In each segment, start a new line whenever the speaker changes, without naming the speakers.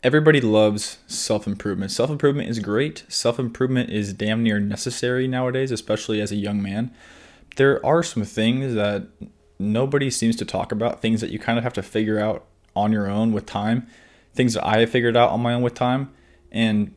Everybody loves self-improvement. Self-improvement is great. Self-improvement is damn near necessary nowadays, especially as a young man. There are some things that nobody seems to talk about, things that you kind of have to figure out on your own with time, things that I have figured out on my own with time. And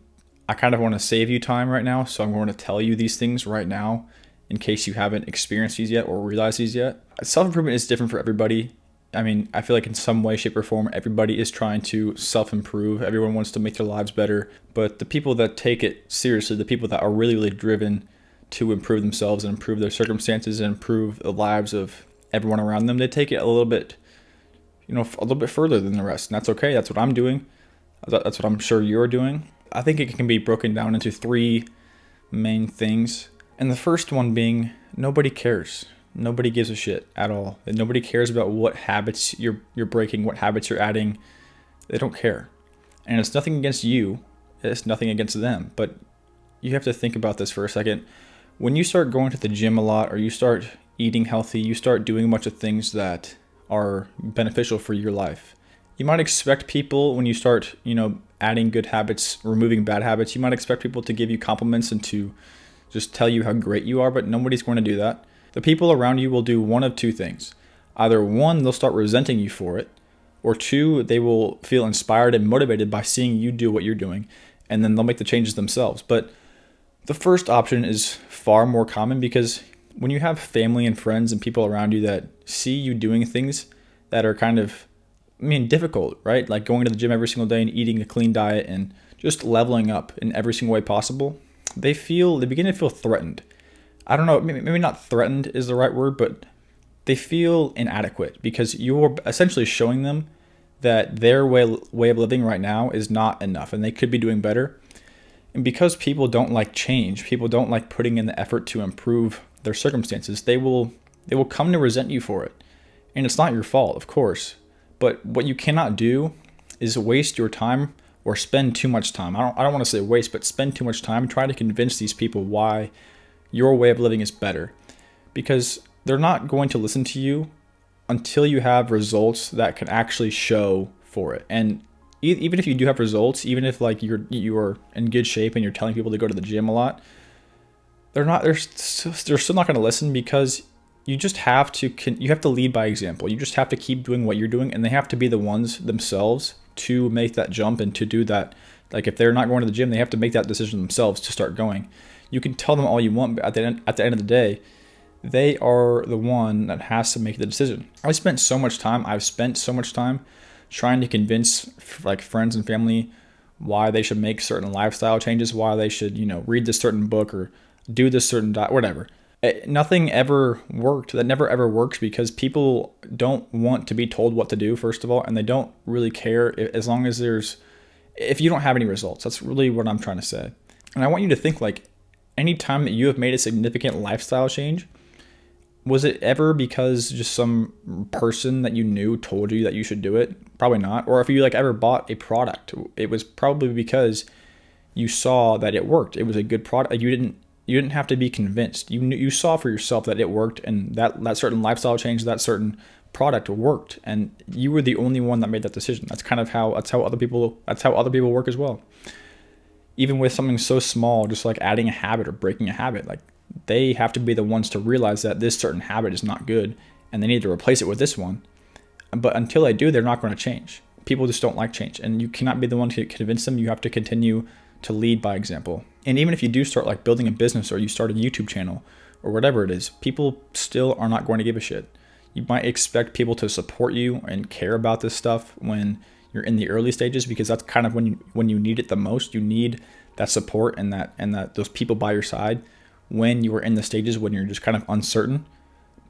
I kind of want to save you time right now, so I'm going to tell you these things right now in case you haven't experienced these yet or realized these yet. Self-improvement is different for everybody. I mean, I feel like in some way, shape, or form, everybody is trying to self-improve. Everyone wants to make their lives better. But the people that take it seriously, the people that are really, really driven to improve themselves and improve their circumstances and improve the lives of everyone around them, they take it a little bit, a little bit further than the rest. And that's okay. That's what I'm doing. That's what I'm sure you're doing. I think it can be broken down into three main things. And the first one being nobody cares. Nobody gives a shit at all. Nobody cares about what habits you're breaking, what habits you're adding. They don't care. And it's nothing against you. It's nothing against them. But you have to think about this for a second. When you start going to the gym a lot, or you start eating healthy, you start doing a bunch of things that are beneficial for your life. You might expect people, when you start, adding good habits, removing bad habits, you might expect people to give you compliments and to just tell you how great you are, but nobody's going to do that. The people around you will do one of two things. Either one, they'll start resenting you for it, or two, they will feel inspired and motivated by seeing you do what you're doing, and then they'll make the changes themselves. But the first option is far more common because when you have family and friends and people around you that see you doing things that are kind of, difficult, right? Like going to the gym every single day and eating a clean diet and just leveling up in every single way possible, they begin to feel threatened. I don't know, maybe not threatened is the right word, but they feel inadequate because you're essentially showing them that their way of living right now is not enough and they could be doing better. And because people don't like change, people don't like putting in the effort to improve their circumstances, they will come to resent you for it. And it's not your fault, of course. But what you cannot do is waste your time or spend too much time. I don't want to say waste, but spend too much time trying to convince these people why your way of living is better, because they're not going to listen to you until you have results that can actually show for it. And even if you do have results, even if like you are in good shape and you're telling people to go to the gym a lot, they're still not going to listen because you just have to lead by example. You just have to keep doing what you're doing, and they have to be the ones themselves to make that jump and to do that. Like if they're not going to the gym, they have to make that decision themselves to start going. You can tell them all you want, but at the end of the day, they are the one that has to make the decision. I've spent so much time trying to convince like friends and family why they should make certain lifestyle changes, why they should, read this certain book or do this certain diet, whatever. Nothing ever worked. That never ever works because people don't want to be told what to do, first of all, and they don't really care as long as if you don't have any results. That's really what I'm trying to say. And I want you to think like, any time that you have made a significant lifestyle change, was it ever because just some person that you knew told you that you should do it? Probably not. Or if you ever bought a product, it was probably because you saw that it worked. It was a good product. You didn't have to be convinced. You saw for yourself that it worked, and that certain lifestyle change, that certain product worked, and you were the only one that made that decision. That's how other people work as well. Even with something so small, just like adding a habit or breaking a habit, like they have to be the ones to realize that this certain habit is not good and they need to replace it with this one. But until they do, they're not going to change. People just don't like change, and you cannot be the one to convince them. You have to continue to lead by example. And even if you do start like building a business or you start a YouTube channel or whatever it is, people still are not going to give a shit. You might expect people to support you and care about this stuff when you're in the early stages, because that's kind of when you need it the most. You need that support and that those people by your side when you are in the stages when you're just kind of uncertain.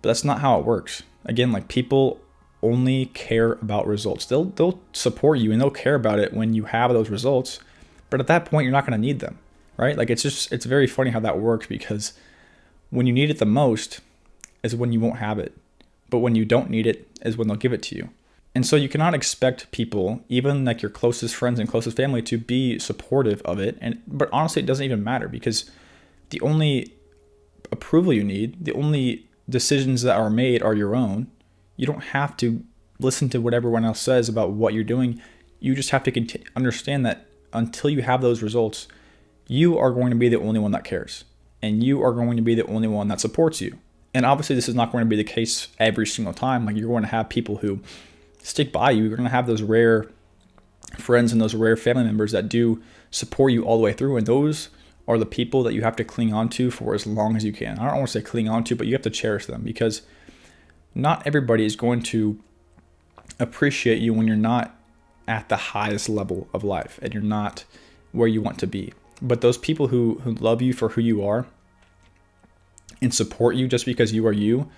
But that's not how it works. Again, like people only care about results. They'll support you and they'll care about it when you have those results. But at that point, you're not going to need them, right? Like it's very funny how that works, because when you need it the most is when you won't have it. But when you don't need it is when they'll give it to you. And so you cannot expect people, even like your closest friends and closest family, to be supportive of it. But honestly, it doesn't even matter, because the only approval you need, the only decisions that are made are your own. You don't have to listen to what everyone else says about what you're doing. you just have to understand that until you have those results, you are going to be the only one that cares. And you are going to be the only one that supports you. And obviously this is not going to be the case every single time. Like, you're going to have people who stick by you. You're going to have those rare friends and those rare family members that do support you all the way through. And those are the people that you have to cling on to for as long as you can. I don't want to say cling on to, but you have to cherish them, because not everybody is going to appreciate you when you're not at the highest level of life and you're not where you want to be. But those people who love you for who you are and support you just because you are you,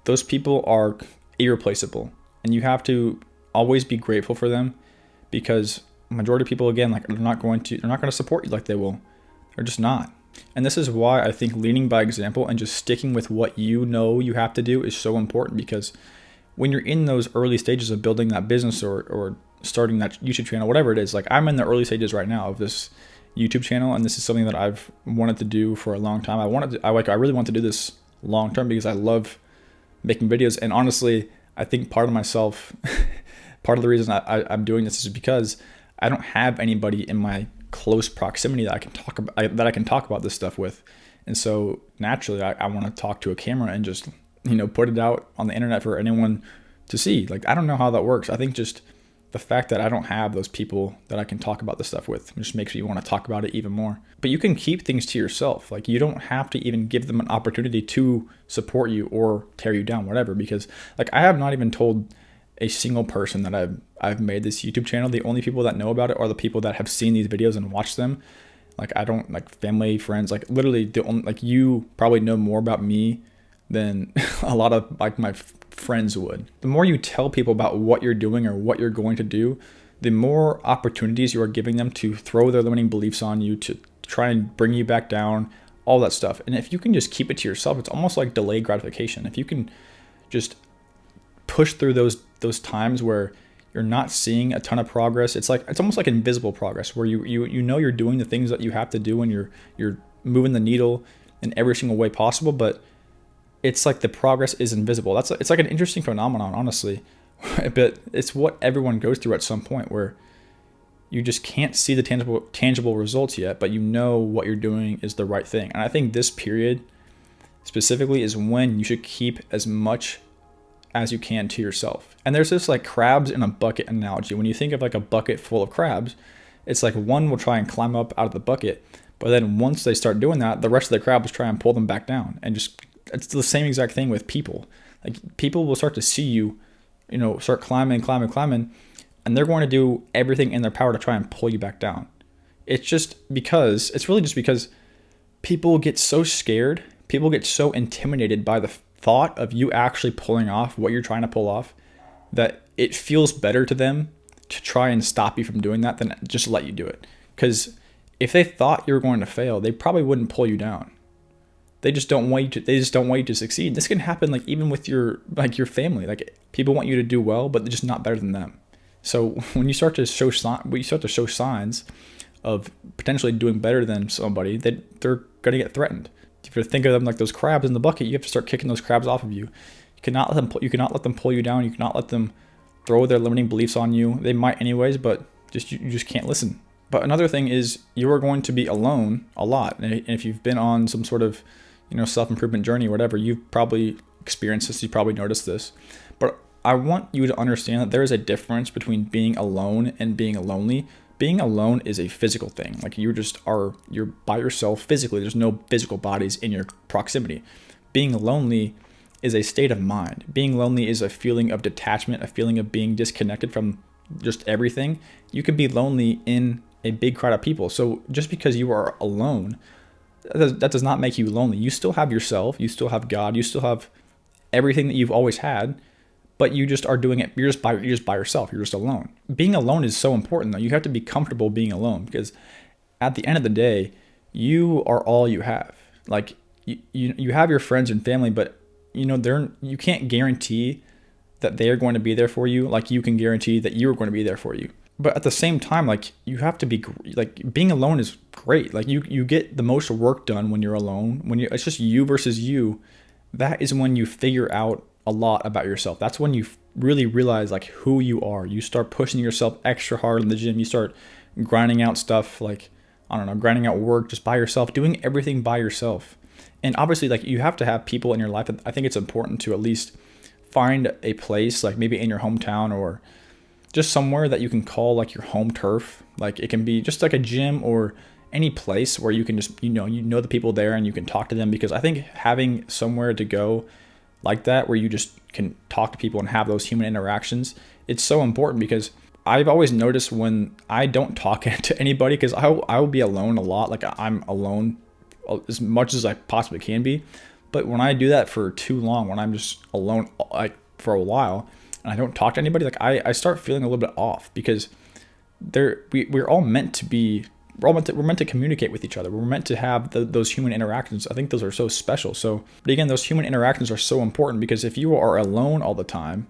those people are irreplaceable. And you have to always be grateful for them, because majority of people, again, like, they're not going to support you like they will. They're just not. And this is why I think leading by example and just sticking with what you know you have to do is so important, because when you're in those early stages of building that business or starting that YouTube channel, whatever it is, like, I'm in the early stages right now of this YouTube channel, and this is something that I've wanted to do for a long time. I really want to do this long term because I love making videos. And honestly, I think part of the reason I'm doing this is because I don't have anybody in my close proximity that I can talk about this stuff with. And so naturally I want to talk to a camera and just, put it out on the internet for anyone to see. Like, I don't know how that works. I think just the fact that I don't have those people that I can talk about this stuff with just makes me want to talk about it even more. But you can keep things to yourself. Like, you don't have to even give them an opportunity to support you or tear you down, whatever, because, like, I have not even told a single person that I've made this YouTube channel. The only people that know about it are the people that have seen these videos and watched them. Like, I don't, like, family, friends, like, literally you probably know more about me than a lot of, like, my friends would. The more you tell people about what you're doing or what you're going to do, the more opportunities you are giving them to throw their limiting beliefs on you, to try and bring you back down, all that stuff. And if you can just keep it to yourself, it's almost like delayed gratification. If you can just push through those times where you're not seeing a ton of progress, it's almost like invisible progress, where you know you're doing the things that you have to do and you're moving the needle in every single way possible, but it's like the progress is invisible. It's like an interesting phenomenon, honestly, but it's what everyone goes through at some point, where you just can't see the tangible results yet, but you know what you're doing is the right thing. And I think this period specifically is when you should keep as much as you can to yourself. And there's this, like, crabs in a bucket analogy. When you think of, like, a bucket full of crabs, it's like one will try and climb up out of the bucket, but then once they start doing that, the rest of the crabs try and pull them back down. And just, it's the same exact thing with people. Like, people will start to see you, start climbing, and they're going to do everything in their power to try and pull you back down. It's really just because people get so scared, people get so intimidated by the thought of you actually pulling off what you're trying to pull off, that it feels better to them to try and stop you from doing that than just let you do it. Because if they thought you were going to fail, they probably wouldn't pull you down. They just don't want you to succeed. This can happen, like, even with your family. Like, people want you to do well, but they're just not better than them. So when you start to show signs of potentially doing better than somebody, they're going to get threatened. If you think of them like those crabs in the bucket, you have to start kicking those crabs off of you. You cannot let them pull you down. You cannot let them throw their limiting beliefs on you. They might anyways, but you just can't listen. But another thing is, you are going to be alone a lot. And if you've been on some sort of, self-improvement journey or whatever, you've probably experienced this. You probably noticed this. But I want you to understand that there is a difference between being alone and being lonely. Being alone is a physical thing. Like, you're by yourself physically. There's no physical bodies in your proximity. Being lonely is a state of mind. Being lonely is a feeling of detachment, a feeling of being disconnected from just everything. You can be lonely in a big crowd of people. So just because you are alone, that does not make you lonely. You still have yourself. You still have God. You still have everything that you've always had. But you just are doing it. You're just by yourself. You're just alone. Being alone is so important, though. You have to be comfortable being alone, because at the end of the day, you are all you have. Like, you have your friends and family, but you can't guarantee that they are going to be there for you, like you can guarantee that you are going to be there for you. But at the same time, like, you have to be, like, being alone is great. Like, you get the most work done when you're alone. When it's just you versus you, that is when you figure out a lot about yourself. That's when you really realize like who you are. You start pushing yourself extra hard in the gym. You start grinding out stuff like, I don't know, grinding out work just by yourself, doing everything by yourself. And obviously, like, you have to have people in your life. I think it's important to at least find a place, like maybe in your hometown or just somewhere that you can call like your home turf. Like, it can be just like a gym or any place where you can just, you know the people there and you can talk to them, because I think having somewhere to go like that where you just can talk to people and have those human interactions, it's so important. Because I've always noticed when I don't talk to anybody, because I will be alone a lot. Like, I'm alone as much as I possibly can be. But when I do that for too long, when I'm just alone like for a while and I don't talk to anybody, like I start feeling a little bit off, because we're all meant to be, we're meant to communicate with each other. We're meant to have those human interactions. I think those are so special. So, but again, those human interactions are so important, because if you are alone all the time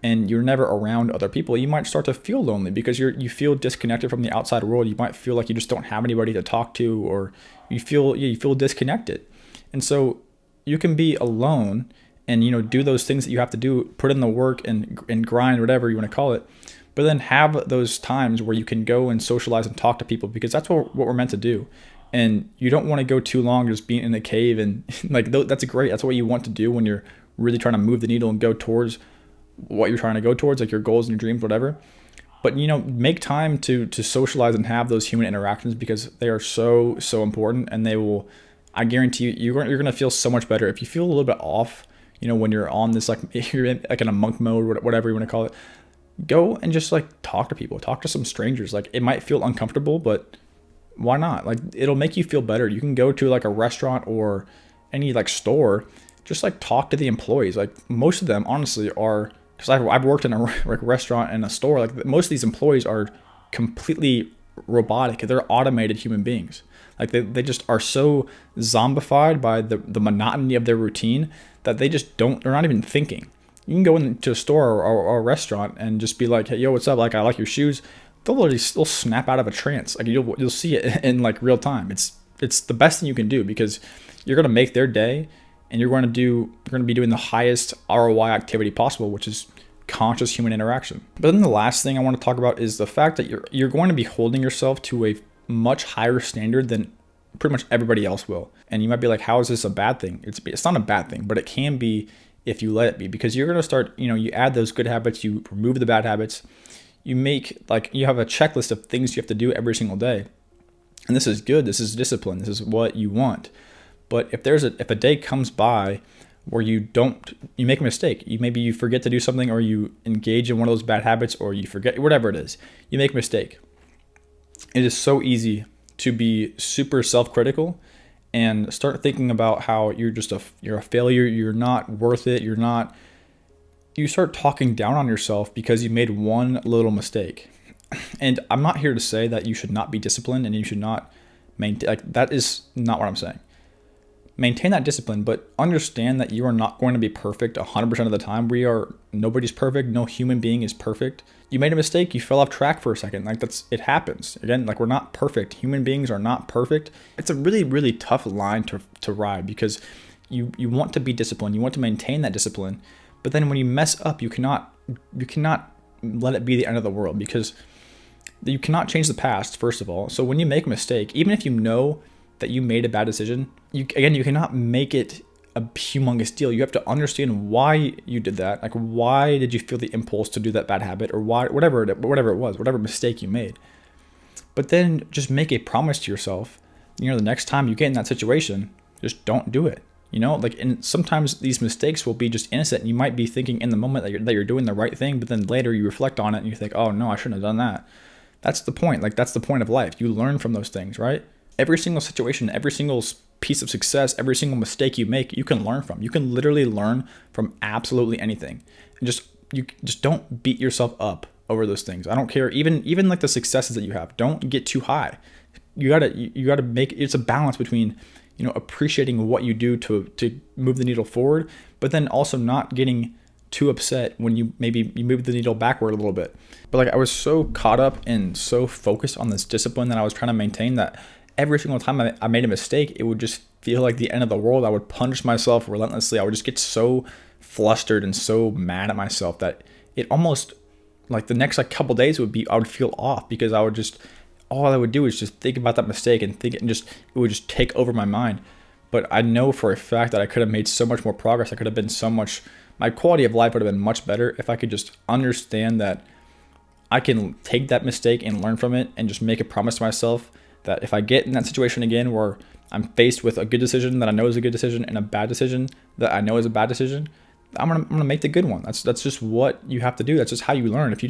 and you're never around other people, you might start to feel lonely because you feel disconnected from the outside world. You might feel like you just don't have anybody to talk to, or you feel disconnected. And so you can be alone and do those things that you have to do, put in the work and grind, whatever you want to call it. But then have those times where you can go and socialize and talk to people, because that's what we're meant to do. And you don't want to go too long just being in a cave, and like that's great. That's what you want to do when you're really trying to move the needle and go towards what you're trying to go towards, like your goals and your dreams, whatever. But make time to socialize and have those human interactions, because they are so important, and they will, I guarantee you're going to feel so much better. If you feel a little bit off, when you're on this, like, if you're like in a monk mode, whatever you want to call it, go and just like talk to people, talk to some strangers. Like, it might feel uncomfortable, but why not? Like, it'll make you feel better. You can go to like a restaurant or any like store, just like talk to the employees. Like, most of them honestly are, because I've worked in a like restaurant and a store, like most of these employees are completely robotic. They're automated human beings. Like, they just are so zombified by the monotony of their routine that they're not even thinking. You can go into a store or a restaurant and just be like, hey, yo, what's up? Like, I like your shoes. They'll snap out of a trance. Like, you'll see it in like real time. It's the best thing you can do, because you're going to make their day, and you're going to be doing the highest ROI activity possible, which is conscious human interaction. But then the last thing I want to talk about is the fact that you're going to be holding yourself to a much higher standard than pretty much everybody else will. And you might be like, how is this a bad thing? It's not a bad thing, but it can be if you let it be, because you're going to start, you add those good habits, you remove the bad habits, you have a checklist of things you have to do every single day. And this is good. This is discipline. This is what you want. But if a day comes by where you make a mistake, maybe you forget to do something, or you engage in one of those bad habits, or you forget, whatever it is, you make a mistake. It is so easy to be super self-critical and start thinking about how you're a failure, you're not worth it, you start talking down on yourself because you made one little mistake. And I'm not here to say that you should not be disciplined and you should not maintain, like, that is not what I'm saying. Maintain that discipline, but understand that you are not going to be perfect 100% of the time. Nobody's perfect. No human being is perfect. You made a mistake. You fell off track for a second. Like, it happens. Again, like, we're not perfect. Human beings are not perfect. It's a really, really tough line to ride, because you want to be disciplined. You want to maintain that discipline. But then when you mess up, you cannot let it be the end of the world, because you cannot change the past, first of all. So when you make a mistake, even if you know that you made a bad decision, you cannot make it a humongous deal. You have to understand why you did that. Like, why did you feel the impulse to do that bad habit, or whatever it was, whatever mistake you made. But then just make a promise to yourself, the next time you get in that situation, just don't do it. And sometimes these mistakes will be just innocent, and you might be thinking in the moment that you're doing the right thing, but then later you reflect on it and you think, oh no, I shouldn't have done that. That's the point. Like, that's the point of life. You learn from those things, right? Every single situation, every single piece of success, every single mistake you make, you can learn from. You can literally learn from absolutely anything. And you just don't beat yourself up over those things. I don't care. Even like the successes that you have, don't get too high. You gotta make, it's a balance between, appreciating what you do to move the needle forward, but then also not getting too upset when you move the needle backward a little bit. But like, I was so caught up and so focused on this discipline that I was trying to maintain, that every single time I made a mistake, it would just feel like the end of the world. I would punish myself relentlessly. I would just get so flustered and so mad at myself that it almost like the next like couple days would be, I would feel off because all I would do is just think about that mistake and think, and just, it would just take over my mind. But I know for a fact that I could have made so much more progress. I could have been so much, my quality of life would have been much better if I could just understand that I can take that mistake and learn from it, and just make a promise to myself that if I get in that situation again where I'm faced with a good decision that I know is a good decision and a bad decision that I know is a bad decision, I'm gonna make the good one. That's just what you have to do. That's just how you learn. If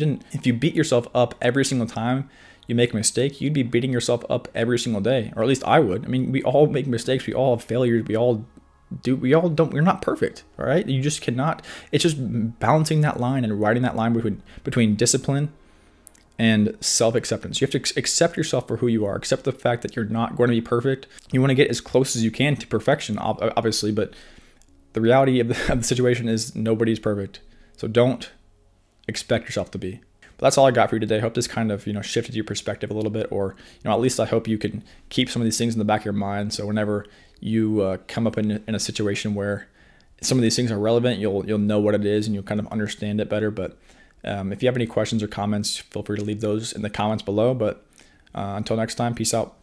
you beat yourself up every single time you make a mistake, you'd be beating yourself up every single day, or at least I would. I mean, we all make mistakes. We all have failures. We're not perfect. All right. You just cannot, it's just balancing that line and riding that line between discipline and self-acceptance. You have to accept yourself for who you are. Accept the fact that you're not going to be perfect. You want to get as close as you can to perfection, obviously, but the reality of the situation is nobody's perfect. So don't expect yourself to be. But that's all I got for you today. I hope this kind of, shifted your perspective a little bit, or, at least I hope you can keep some of these things in the back of your mind. So whenever you come up in a situation where some of these things are relevant, you'll know what it is and you'll kind of understand it better. But if you have any questions or comments, feel free to leave those in the comments below. But until next time, peace out.